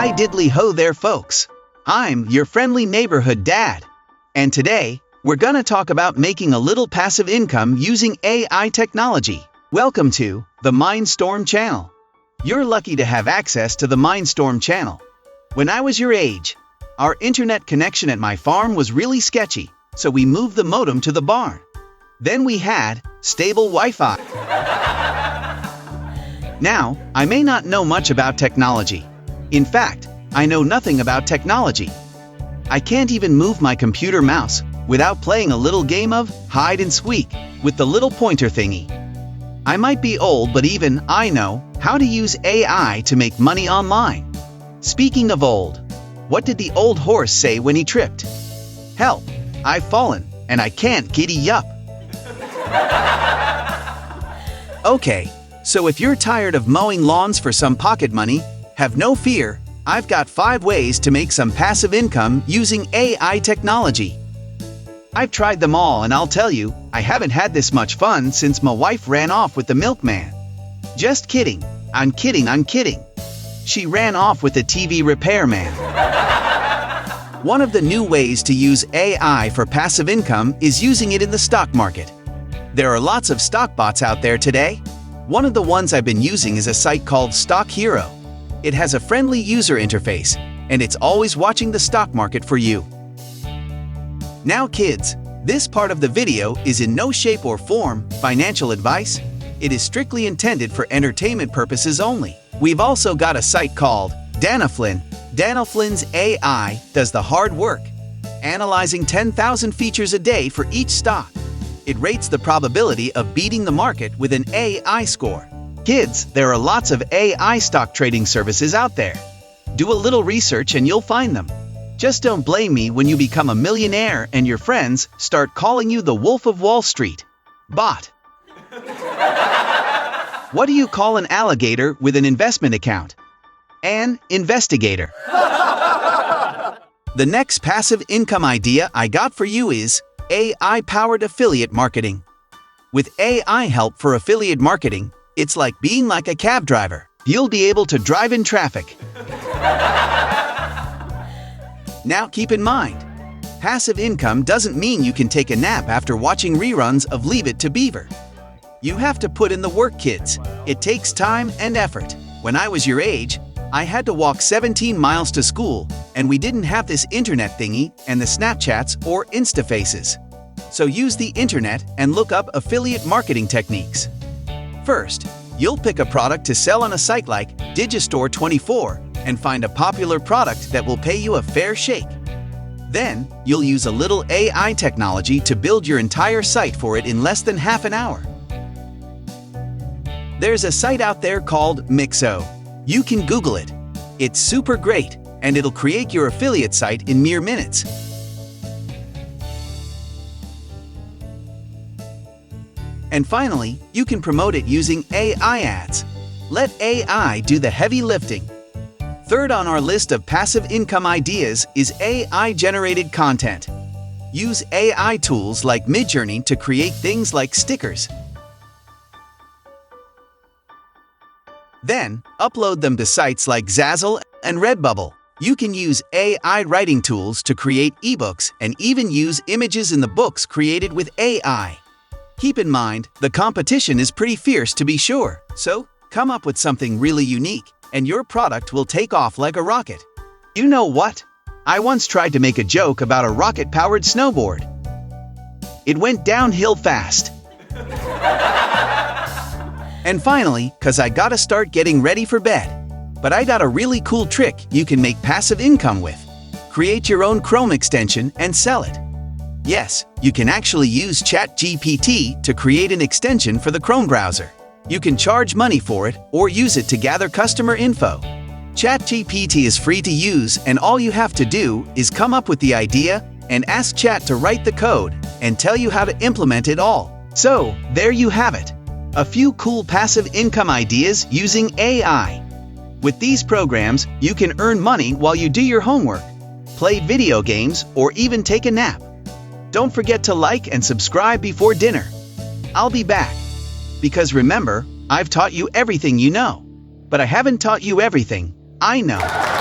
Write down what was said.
Hi diddly ho there folks. I'm your friendly neighborhood dad. And today, we're gonna talk about making a little passive income using AI technology. Welcome to the Mindstorm channel. You're lucky to have access to the Mindstorm channel. When I was your age, our internet connection at my farm was really sketchy, so we moved the modem to the barn. Then we had stable Wi-Fi. Now, I may not know much about technology. In fact, I know nothing about technology. I can't even move my computer mouse without playing a little game of hide and squeak with the little pointer thingy. I might be old, but even I know how to use AI to make money online. Speaking of old, what did the old horse say when he tripped? Help, I've fallen, and I can't giddy up. Okay, so if you're tired of mowing lawns for some pocket money, have no fear, I've got 5 ways to make some passive income using AI technology. I've tried them all, and I'll tell you, I haven't had this much fun since my wife ran off with the milkman. Just kidding. I'm kidding. She ran off with the TV repairman. One of the new ways to use AI for passive income is using it in the stock market. There are lots of stock bots out there today. One of the ones I've been using is a site called Stock Hero. It has a friendly user interface, and it's always watching the stock market for you. Now kids, this part of the video is in no shape or form financial advice. It is strictly intended for entertainment purposes only. We've also got a site called Danaflin. Danaflin's AI does the hard work, analyzing 10,000 features a day for each stock. It rates the probability of beating the market with an AI score. Kids, there are lots of AI stock trading services out there. Do a little research and you'll find them. Just don't blame me when you become a millionaire and your friends start calling you the Wolf of Wall Street. Bot. What do you call an alligator with an investment account? An investigator. The next passive income idea I got for you is AI-powered affiliate marketing. With AI help for affiliate marketing, it's like being like a cab driver. You'll be able to drive in traffic. Now keep in mind, passive income doesn't mean you can take a nap after watching reruns of Leave It to Beaver. You have to put in the work, kids. It takes time and effort. When I was your age, I had to walk 17 miles to school, and we didn't have this internet thingy and the Snapchats or Instafaces. So use the internet and look up affiliate marketing techniques. First, you'll pick a product to sell on a site like Digistore24 and find a popular product that will pay you a fair shake. Then, you'll use a little AI technology to build your entire site for it in less than half an hour. There's a site out there called Mixo. You can Google it. It's super great, and it'll create your affiliate site in mere minutes. And finally, you can promote it using AI ads. Let AI do the heavy lifting. Third on our list of passive income ideas is AI-generated content. Use AI tools like Midjourney to create things like stickers. Then, upload them to sites like Zazzle and Redbubble. You can use AI writing tools to create ebooks and even use images in the books created with AI. Keep in mind, the competition is pretty fierce to be sure, so come up with something really unique, and your product will take off like a rocket. You know what? I once tried to make a joke about a rocket-powered snowboard. It went downhill fast. And finally, 'cause I gotta start getting ready for bed. But I got a really cool trick you can make passive income with. Create your own Chrome extension and sell it. Yes, you can actually use ChatGPT to create an extension for the Chrome browser. You can charge money for it or use it to gather customer info. ChatGPT is free to use, and all you have to do is come up with the idea and ask Chat to write the code and tell you how to implement it all. So, there you have it. A few cool passive income ideas using AI. With these programs, you can earn money while you do your homework, play video games, or even take a nap. Don't forget to like and subscribe before dinner. I'll be back. Because remember, I've taught you everything you know, but I haven't taught you everything I know.